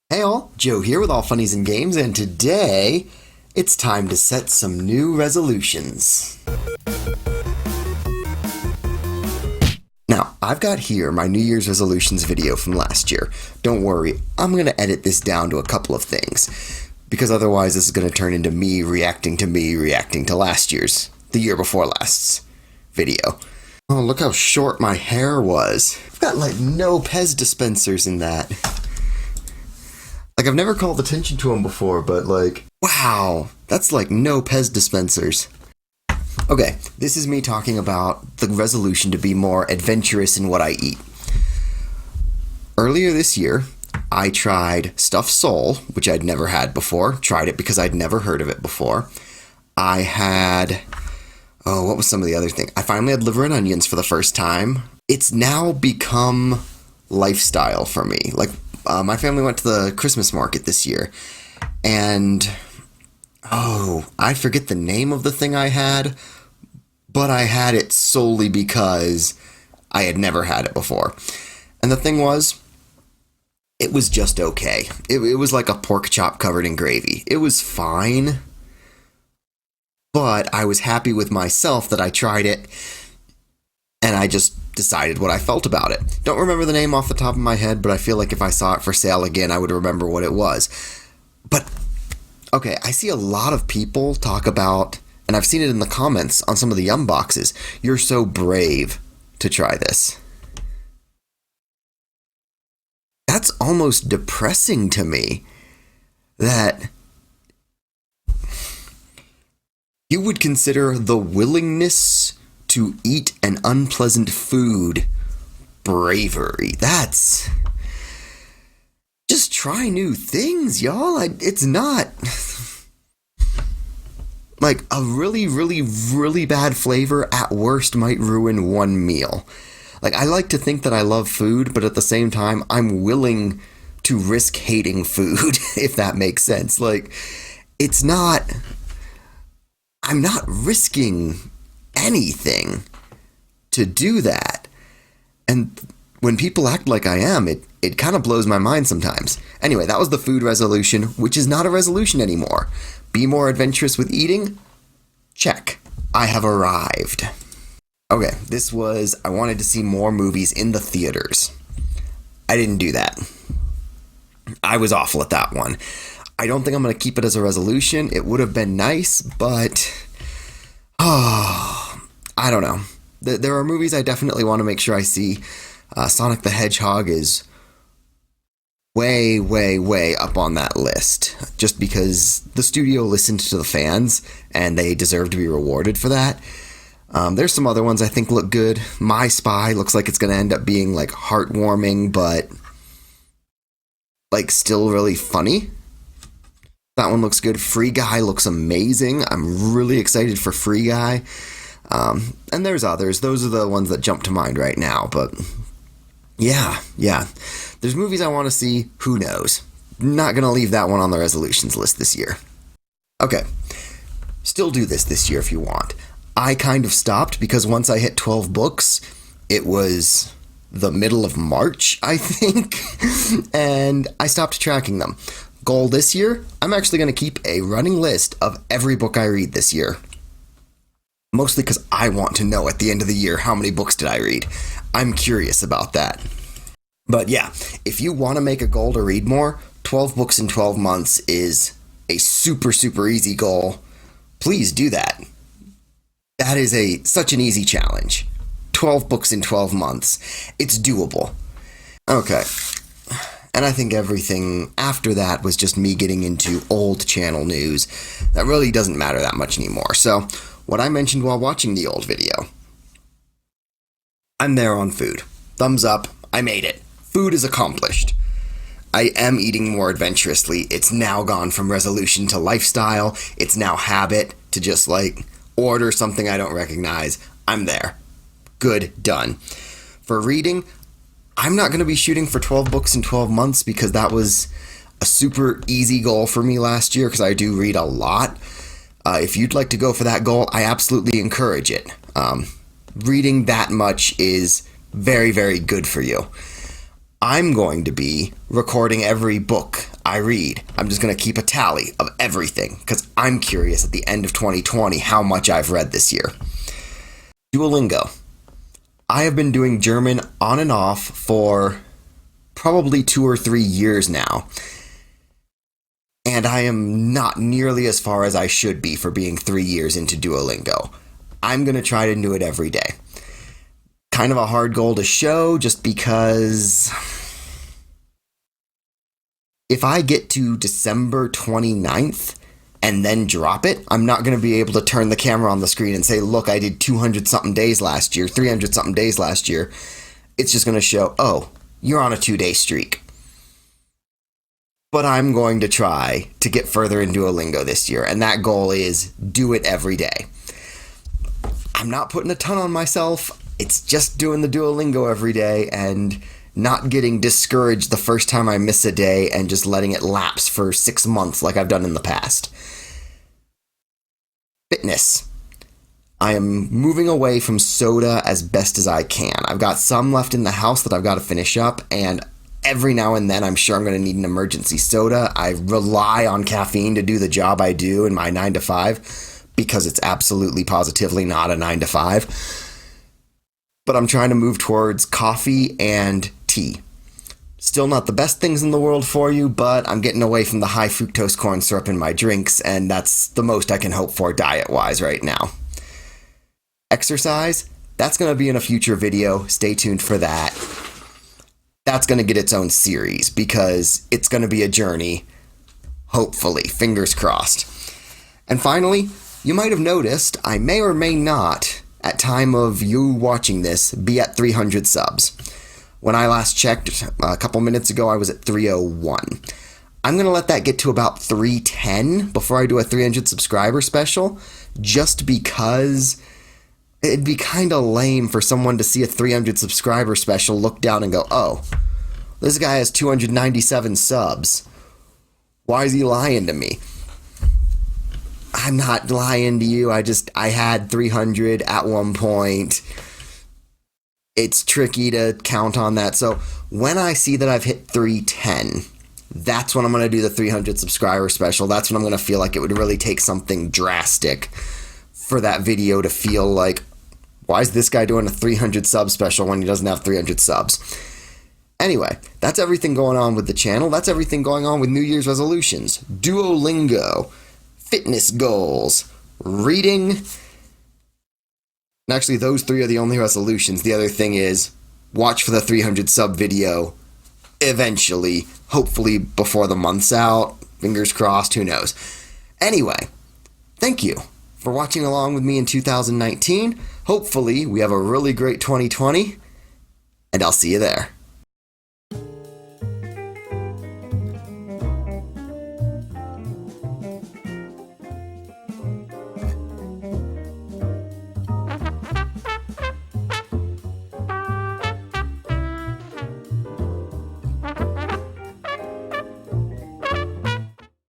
Hey all, Joe here with All Funnies and Games, and today it's time to set some new resolutions. Now, I've got here my New Year's resolutions video from last year. Don't worry, I'm going to edit this down to a couple of things, because otherwise this is going to turn into me reacting to last year's, the year before last's video. Oh, look how short my hair was. I've got like no Pez dispensers in that. Like, I've never called attention to them before, but like, wow, that's like no Pez dispensers. Okay, this is me talking about the resolution to be more adventurous in what I eat. Earlier this year, I tried stuffed sole, which I'd never had before. Tried it because I'd never heard of it before. I had, what was some of the other thing? I finally had liver and onions for the first time. It's now become lifestyle for me. Like, my family went to the Christmas market this year, and, I forget the name of the thing I had, but I had it solely because I had never had it before. And the thing was, it was just okay. It was like a pork chop covered in gravy. It was fine, but I was happy with myself that I tried it, and I just decided what I felt about it. Don't remember the name off the top of my head, but I feel like if I saw it for sale again, I would remember what it was. But, okay, I see a lot of people talk about, and I've seen it in the comments on some of the Yum boxes, you're so brave to try this. That's almost depressing to me, that you would consider the willingness to eat an unpleasant food bravery. That's... just try new things, y'all. It's not... like, a really, really, really bad flavor at worst might ruin one meal. Like, I like to think that I love food, but at the same time, I'm willing to risk hating food, if that makes sense. Like, it's not... I'm not risking anything to do that. And when people act like I am, it kind of blows my mind sometimes. Anyway, that was the food resolution, which is not a resolution anymore. Be more adventurous with eating? Check. I have arrived. Okay, this was, I wanted to see more movies in the theaters. I didn't do that. I was awful at that one. I don't think I'm going to keep it as a resolution. It would have been nice, but... I don't know. There are movies I definitely want to make sure I see. Sonic the Hedgehog is way, way, way up on that list. Just because the studio listened to the fans, and they deserve to be rewarded for that. There's some other ones I think look good. My Spy looks like it's going to end up being, like, heartwarming, but, like, still really funny. That one looks good. Free Guy looks amazing. I'm really excited for Free Guy. And there's others. Those are the ones that jump to mind right now. But yeah. There's movies I want to see. Who knows? Not going to leave that one on the resolutions list this year. Okay. Still do this year if you want. I kind of stopped because once I hit 12 books, it was the middle of March, I think. And I stopped tracking them. Goal this year, I'm actually going to keep a running list of every book I read this year. Mostly because I want to know at the end of the year how many books did I read. I'm curious about that. But yeah, if you want to make a goal to read more, 12 books in 12 months is a super, super easy goal. Please do that. That is such an easy challenge. 12 books in 12 months. It's doable. Okay. And I think everything after that was just me getting into old channel news. That really doesn't matter that much anymore. So, what I mentioned while watching the old video. I'm there on food. Thumbs up. I made it. Food is accomplished. I am eating more adventurously. It's now gone from resolution to lifestyle. It's now habit to just, like, order something I don't recognize. I'm there. Good. Done. For reading, I'm not going to be shooting for 12 books in 12 months because that was a super easy goal for me last year because I do read a lot. If you'd like to go for that goal, I absolutely encourage it. Reading that much is very, very good for you. I'm going to be recording every book I read. I'm just going to keep a tally of everything because I'm curious at the end of 2020 how much I've read this year. Duolingo. I have been doing German on and off for probably 2 or 3 years now. And I am not nearly as far as I should be for being 3 years into Duolingo. I'm going to try to do it every day. Kind of a hard goal to show just because if I get to December 29th and then drop it, I'm not going to be able to turn the camera on the screen and say, look, I did 200-something days last year, 300-something days last year. It's just going to show, oh, you're on a 2-day streak. But I'm going to try to get further in Duolingo this year, and that goal is do it every day. I'm not putting a ton on myself. It's just doing the Duolingo every day and not getting discouraged the first time I miss a day and just letting it lapse for 6 months like I've done in the past. Fitness. I am moving away from soda as best as I can. I've got some left in the house that I've got to finish up, and every now and then I'm sure I'm going to need an emergency soda. I rely on caffeine to do the job I do in my 9 to 5 because it's absolutely positively not a 9 to 5. But I'm trying to move towards coffee and tea. Still not the best things in the world for you, but I'm getting away from the high fructose corn syrup in my drinks, and that's the most I can hope for diet-wise right now. Exercise, that's going to be in a future video. Stay tuned for that. That's going to get its own series because it's going to be a journey. Hopefully, fingers crossed. And finally, you might have noticed I may or may not, at time of you watching this, be at 300 subs. When I last checked a couple minutes ago, I was at 301. I'm going to let that get to about 310 before I do a 300 subscriber special, just because it'd be kind of lame for someone to see a 300 subscriber special, look down and go, oh, this guy has 297 subs. Why is he lying to me? I'm not lying to you. I had 300 at one point. It's tricky to count on that. So when I see that I've hit 310, that's when I'm going to do the 300 subscriber special. That's when I'm going to feel like it would really take something drastic for that video to feel like, why is this guy doing a 300 sub special when he doesn't have 300 subs? Anyway, that's everything going on with the channel. That's everything going on with New Year's resolutions, Duolingo, fitness goals, reading. And actually, those 3 are the only resolutions. The other thing is watch for the 300 sub video eventually, hopefully before the month's out. Fingers crossed, who knows. Anyway, thank you for watching along with me in 2019. Hopefully, we have a really great 2020, and I'll see you there.